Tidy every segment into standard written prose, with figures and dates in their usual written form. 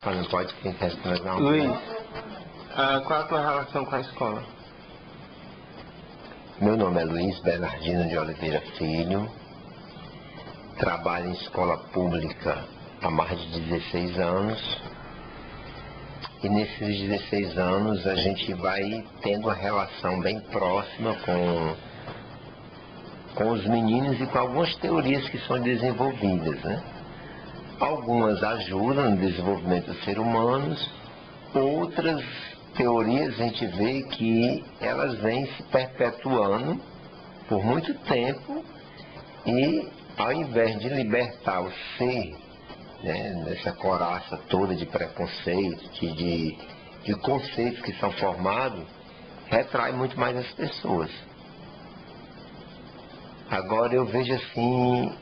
Não pode quem quer não. Luiz, qual é a tua relação com a escola? Meu nome é Luiz Bernardino de Oliveira Filho. Trabalho em escola pública há mais de 16 anos. E nesses 16 anos a gente vai tendo uma relação bem próxima com os meninos e com algumas teorias que são desenvolvidas, né? Algumas ajudam no desenvolvimento dos seres humanos, outras teorias a gente vê que elas vêm se perpetuando por muito tempo e ao invés de libertar o ser, né, dessa coraça toda de preconceito, de conceitos que são formados, retrai muito mais as pessoas. Agora eu vejo assim,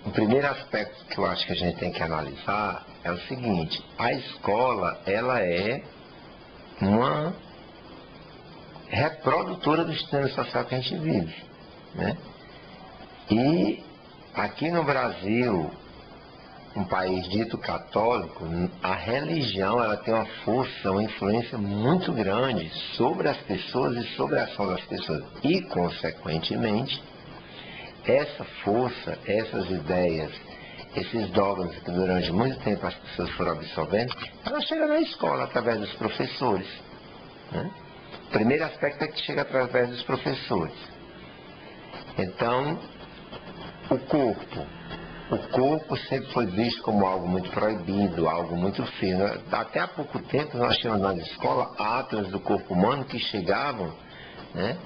o primeiro aspecto que eu acho que a gente tem que analisar é o seguinte: a escola, ela é uma reprodutora do sistema social que a gente vive, né? E aqui no Brasil, um país dito católico, a religião ela tem uma força, uma influência muito grande sobre as pessoas e sobre a ação das pessoas. E, consequentemente, essa força, essas ideias, esses dogmas que durante muito tempo as pessoas foram absorvendo, ela chega na escola através dos professores, né? O primeiro aspecto é que chega através dos professores. Então, o corpo sempre foi visto como algo muito proibido, algo muito feio. Até há pouco tempo nós tínhamos na escola atlas do corpo humano que chegavam, né?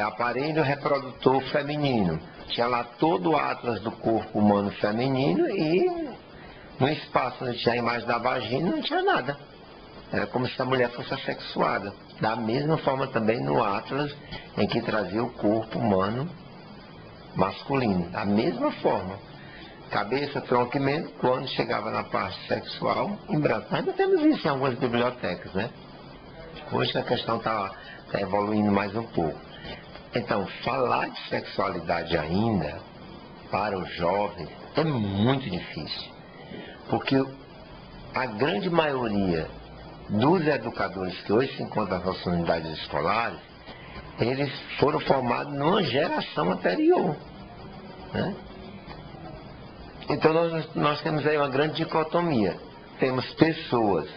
Aparelho reprodutor feminino. Tinha lá todo o atlas do corpo humano feminino e no espaço onde tinha a imagem da vagina não tinha nada. Era como se a mulher fosse assexuada. Da mesma forma também no atlas em que trazia o corpo humano masculino. Da mesma forma. Cabeça, tronco e membro, quando chegava na parte sexual, em branco. Nós ainda temos isso em algumas bibliotecas, né? Hoje a questão está evoluindo mais um pouco. Então, falar de sexualidade ainda, para os jovens, é muito difícil. Porque a grande maioria dos educadores que hoje se encontram nas nossas unidades escolares, eles foram formados numa geração anterior, né? Então nós temos aí uma grande dicotomia. Temos pessoas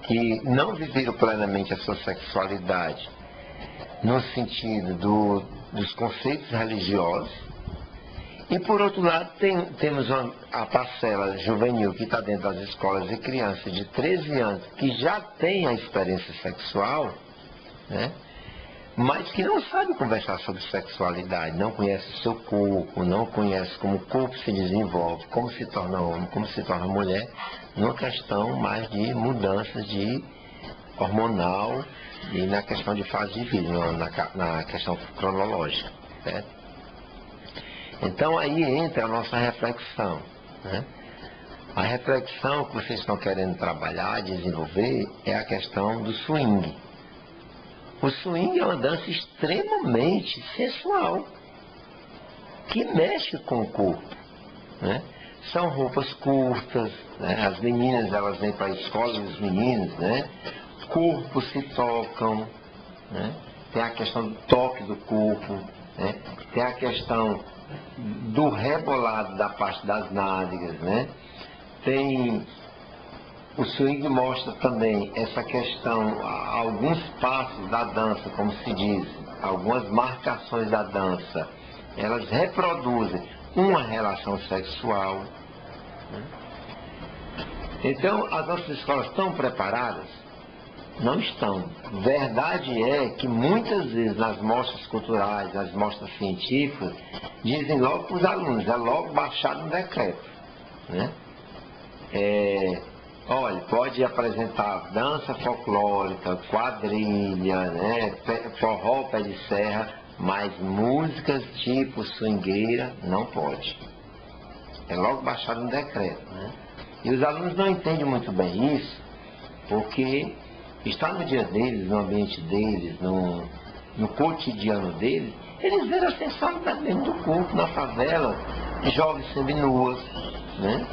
que não viveram plenamente a sua sexualidade no sentido dos conceitos religiosos, e por outro lado temos a parcela juvenil que está dentro das escolas de crianças de 13 anos que já tem a experiência sexual, né? Mas que não sabe conversar sobre sexualidade, não conhece o seu corpo, não conhece como o corpo se desenvolve, como se torna homem, como se torna mulher, numa questão mais de mudanças de hormonal e na questão de fase de vida, na questão cronológica, né? Então aí entra a nossa reflexão, né? A reflexão que vocês estão querendo trabalhar, desenvolver, é a questão do swing. O swing é uma dança extremamente sensual, que mexe com o corpo, né? São roupas curtas, né? As meninas elas vêm para a escola e os meninos, né? Corpos se tocam, né? Tem a questão do toque do corpo, né? Tem a questão do rebolado da parte das nádegas, né? O swing mostra também essa questão, alguns passos da dança, como se diz, algumas marcações da dança, elas reproduzem uma relação sexual, né? Então, as nossas escolas estão preparadas? Não estão. Verdade é que muitas vezes nas mostras culturais, nas mostras científicas, dizem logo para os alunos, é logo baixado um decreto, né? Olha, pode apresentar dança folclórica, quadrilha, né, forró, pé de serra, mas músicas tipo swingueira não pode. É logo baixado um decreto, né? E os alunos não entendem muito bem isso, porque está no dia deles, no ambiente deles, no cotidiano deles, eles veem a sensualidade mesmo do corpo na favela, jovens seminuas, né?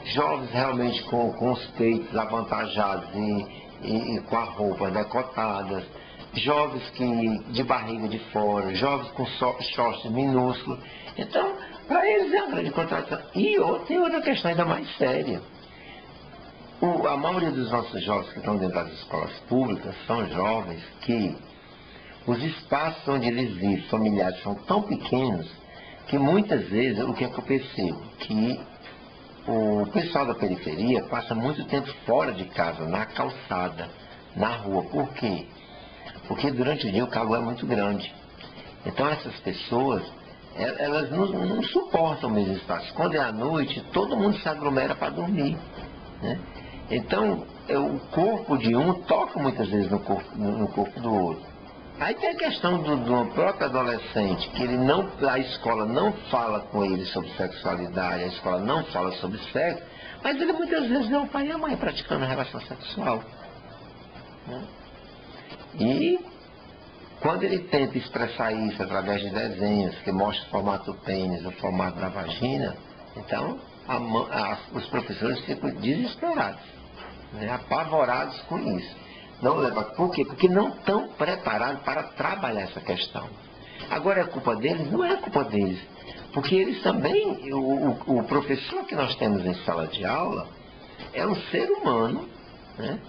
jovens realmente com os peitos avantajados e com a roupa decotadas, jovens de barriga de fora, jovens com shorts minúsculos. Então, para eles é uma grande contradição. E tem outra questão ainda mais séria. A maioria dos nossos jovens que estão dentro das escolas públicas são jovens que os espaços onde eles vivem, familiares, são tão pequenos que muitas vezes, o que é que eu percebo? Que o pessoal da periferia passa muito tempo fora de casa, na calçada, na rua. Por quê? Porque durante o dia o calor é muito grande. Então essas pessoas, elas não suportam o mesmo espaço. Quando é à noite, todo mundo se aglomera para dormir, né? Então, o corpo de um toca muitas vezes no corpo do outro. Aí tem a questão do próprio adolescente, que a escola não fala com ele sobre sexualidade, a escola não fala sobre sexo, mas ele muitas vezes vê o pai e a mãe praticando relação sexual, né? E quando ele tenta expressar isso através de desenhos que mostram o formato do pênis, o formato da vagina, então os professores ficam desesperados, né? Apavorados com isso. Por quê? Porque não estão preparados para trabalhar essa questão. Agora é culpa deles? Não é culpa deles. Porque eles também, o professor que nós temos em sala de aula, é um ser humano, né,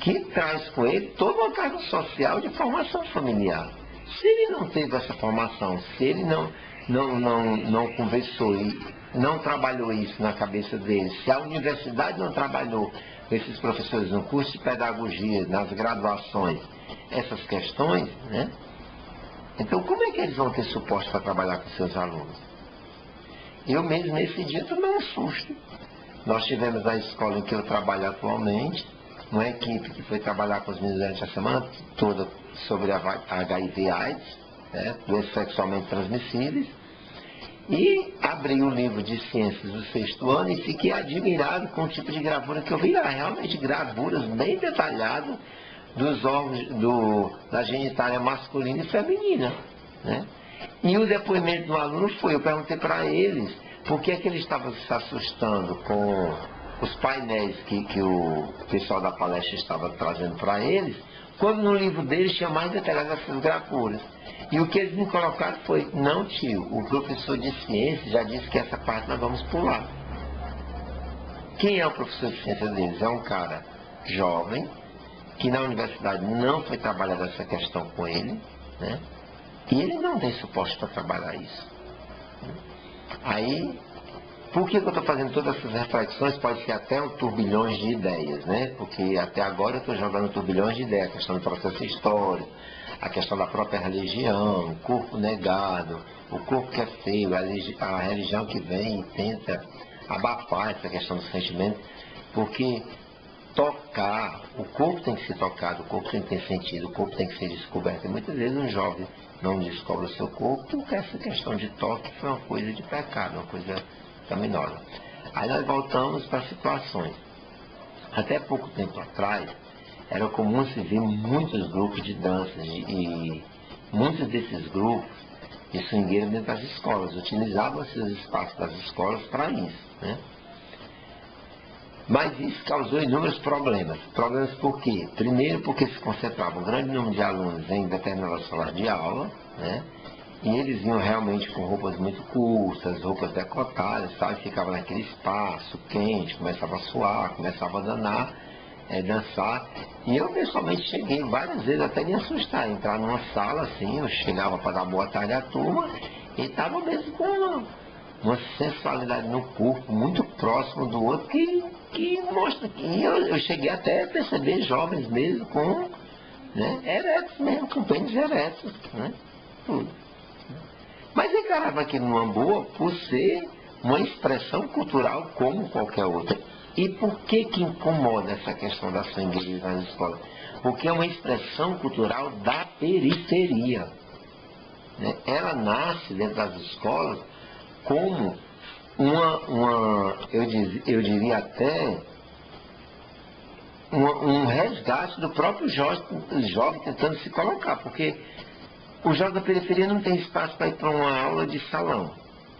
que traz com ele toda uma carga social de formação familiar. Se ele não teve essa formação, se ele não conversou e não trabalhou isso na cabeça dele, se a universidade não trabalhou esses professores no curso de pedagogia, nas graduações, essas questões, né? Então, como é que eles vão ter suporte para trabalhar com seus alunos? Eu mesmo, nesse dia, tomei um susto. Nós tivemos na escola em que eu trabalho atualmente, uma equipe que foi trabalhar com os meninos durante a semana toda sobre a HIV/AIDS, né, doenças sexualmente transmissíveis, e abri o livro de ciências do 6º ano e fiquei admirado com o tipo de gravura que eu vi lá. Realmente gravuras bem detalhadas dos órgãos da genitália masculina e feminina, né? E o depoimento do aluno foi, eu perguntei para eles por que é que eles estavam se assustando com os painéis que o pessoal da palestra estava trazendo para eles, quando no livro deles tinha mais detalhado essas gravuras. E o que eles me colocaram foi, não tio, o professor de ciências já disse que essa parte nós vamos pular. Quem é o professor de ciências deles? É um cara jovem, que na universidade não foi trabalhar essa questão com ele, né? E ele não tem suporte para trabalhar isso. Aí, por que eu estou fazendo todas essas reflexões? Pode ser até um turbilhões de ideias, né? Porque até agora eu estou jogando turbilhões de ideias, a questão do processo histórico, a questão da própria religião, o corpo negado, o corpo que é feio, a religião que vem e tenta abafar essa questão do sentimento, porque tocar, o corpo tem que ser tocado, o corpo tem que ter sentido, o corpo tem que ser descoberto. E muitas vezes um jovem não descobre o seu corpo porque essa questão de toque foi uma coisa de pecado, uma coisa caminosa. Aí nós voltamos para situações. Até pouco tempo atrás, era comum se ver muitos grupos de danças e muitos desses grupos de swingueiros dentro das escolas, utilizavam esses espaços das escolas para isso, né? Mas isso causou inúmeros problemas. Problemas por quê? Primeiro porque se concentrava um grande número de alunos em determinada sala de aula, né? E eles iam realmente com roupas muito curtas, roupas decotadas, sabe? Ficava naquele espaço quente, começava a suar, começava a dançar. E eu pessoalmente cheguei várias vezes até me assustar, entrar numa sala assim, eu chegava para dar boa tarde à turma e estava mesmo com uma sensualidade no corpo muito próximo do outro que mostra que eu cheguei até a perceber jovens mesmo com, né, eretos mesmo, com pênis eretos, né, tudo. Mas encarava aquilo numa boa por ser uma expressão cultural como qualquer outra. E por que incomoda essa questão da swingueira nas escolas? Porque é uma expressão cultural da periferia, né? Ela nasce dentro das escolas como eu diria até, um resgate do próprio jovem tentando se colocar, porque o jovem da periferia não tem espaço para ir para uma aula de salão,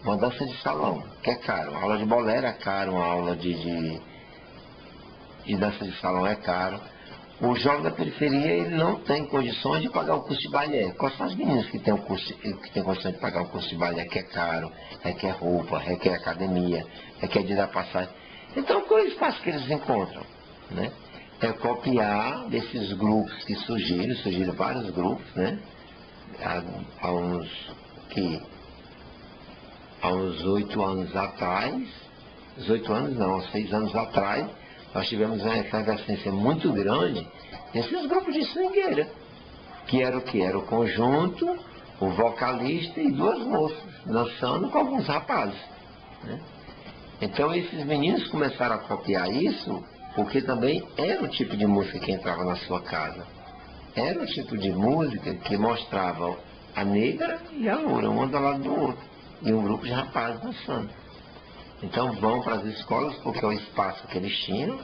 uma dança de salão, que é caro. A aula de bolero é caro, uma aula de dança de salão é caro. O jovem da periferia, ele não tem condições de pagar o curso de balé. Quais são as meninas que têm condições de pagar o curso de balé, que é caro, requer roupa, requer academia, requer de dar passagem. Então, qual é o espaço que eles encontram? Né? É copiar desses grupos que surgiram vários grupos, né? Há uns 8 anos atrás, 8 anos não, há 6 anos atrás, nós tivemos uma efervescência muito grande desses grupos de swingueira, que era o que? Era o conjunto, o vocalista e 2 moças, dançando com alguns rapazes. Né? Então esses meninos começaram a copiar isso, porque também era o tipo de música que entrava na sua casa. Era o tipo de música que mostrava a negra e a loura, um do lado do outro, e um grupo de rapazes dançando. Então vão para as escolas, porque é o espaço que eles tinham.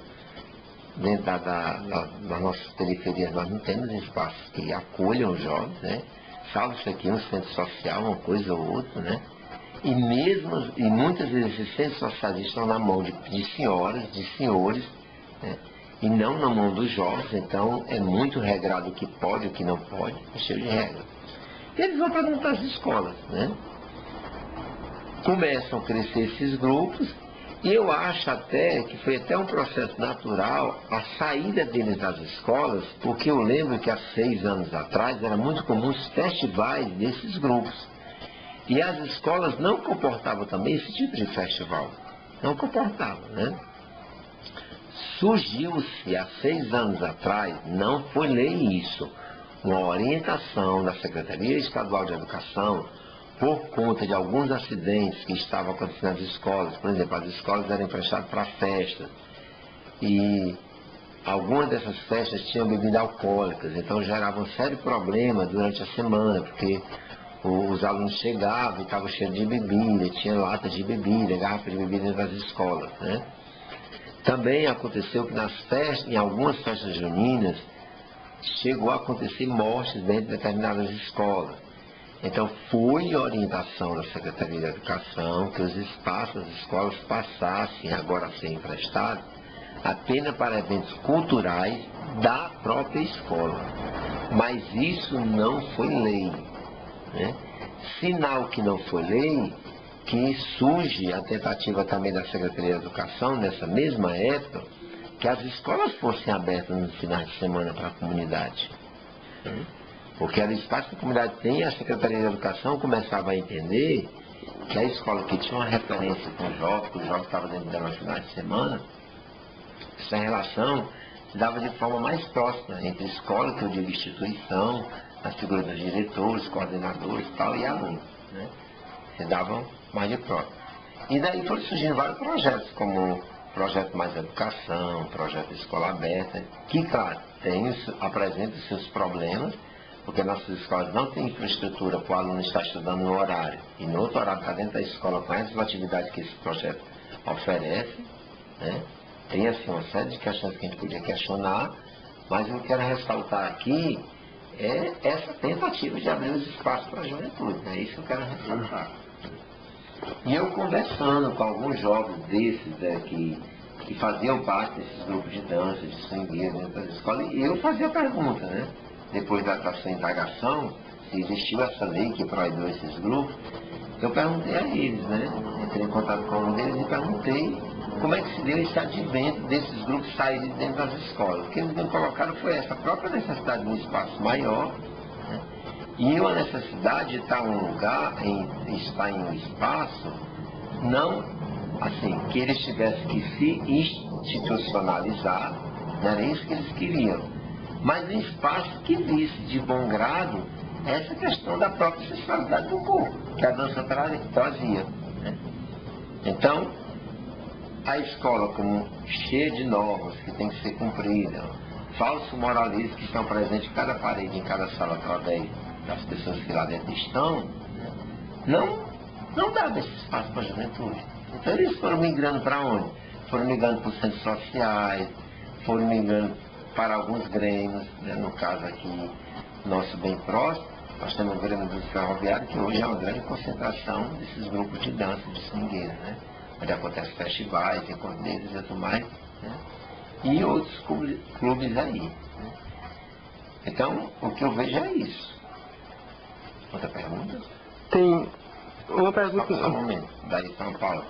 Dentro das nossas periferias nós não temos espaços que acolham os jovens, né? Salvo isso aqui, um centro social, uma coisa ou outra, né? E muitas vezes esses centros sociais estão na mão de senhoras, de senhores, né? E não na mão dos jovens. Então é muito regrado o que pode e o que não pode, é cheio de regras. E eles vão para dentro das escolas, né? Começam a crescer esses grupos, e eu acho até que foi até um processo natural a saída deles das escolas, porque eu lembro que há 6 anos atrás era muito comum os festivais desses grupos. E as escolas não comportavam também esse tipo de festival. Não comportavam, né? Surgiu-se há 6 anos atrás, não foi lei isso, uma orientação da Secretaria Estadual de Educação, por conta de alguns acidentes que estavam acontecendo nas escolas. Por exemplo, as escolas eram emprestadas para festas, e algumas dessas festas tinham bebidas alcoólicas, então geravam um sério problema durante a semana, porque os alunos chegavam e estavam cheios de bebida, tinha lata de bebida, garrafa de bebida nas escolas, né? Também aconteceu que em algumas festas juninas, chegou a acontecer mortes dentro de determinadas escolas. Então, foi orientação da Secretaria de Educação que os espaços das escolas passassem agora a ser emprestados apenas para eventos culturais da própria escola. Mas isso não foi lei, né? Sinal que não foi lei, que surge a tentativa também da Secretaria de Educação, nessa mesma época, que as escolas fossem abertas nos finais de semana para a comunidade. Porque era o espaço que a comunidade tem, e a Secretaria de Educação começava a entender que a escola que tinha uma referência com o jovem, que o jovem estava dentro dela nos finais de semana, essa relação se dava de forma mais próxima entre escola, que eu digo instituição, as figuras dos diretores, coordenadores tal, e alunos, né? Se davam mais de próximo. E daí foram surgindo vários projetos, como o Projeto Mais Educação, o Projeto Escola Aberta, que, claro, apresenta os seus problemas, porque nossas escolas não têm infraestrutura para o aluno estar estudando no horário, e no outro horário está dentro da escola com essas atividades que esse projeto oferece, né? Tem assim uma série de questões que a gente podia questionar, mas eu quero ressaltar aqui essa tentativa de abrir os espaços para a juventude, é isso que eu quero ressaltar. E eu conversando com alguns jovens desses, né, que faziam parte desses grupos de dança, de swingueira dentro das escolas, e eu fazia a pergunta, né? Depois da sua indagação, se existiu essa lei que proibiu esses grupos, eu perguntei a eles, né? Entrei em contato com um deles e perguntei como é que se deu esse advento desses grupos saírem dentro das escolas. O que eles me colocaram foi essa própria necessidade de um espaço maior, né? E uma necessidade de estar em um lugar, estar em um espaço, não assim, que eles tivessem que se institucionalizar, não era isso que eles queriam, mas um espaço que visse de bom grado essa questão da própria sexualidade do corpo, que a dança trazia, né? Então, a escola como cheia de normas que tem que ser cumprida, falsos moralismos que estão presentes em cada parede, em cada sala, através das pessoas que lá dentro estão, né? não dava esse espaço para a juventude. Então eles foram migrando para onde? Foram migrando para os centros sociais, foram migrando para alguns grêmios, né? No caso aqui, nosso bem próximo, Nós temos o Grêmio do Ferroviário, que hoje é uma grande concentração desses grupos de dança, de swingueira, né? Onde acontecem festivais, encontros deles e tudo mais, né? E outros clubes aí, né? Então, o que eu vejo é isso. Outra pergunta? Tem uma pergunta... Só um momento, daí São Paulo.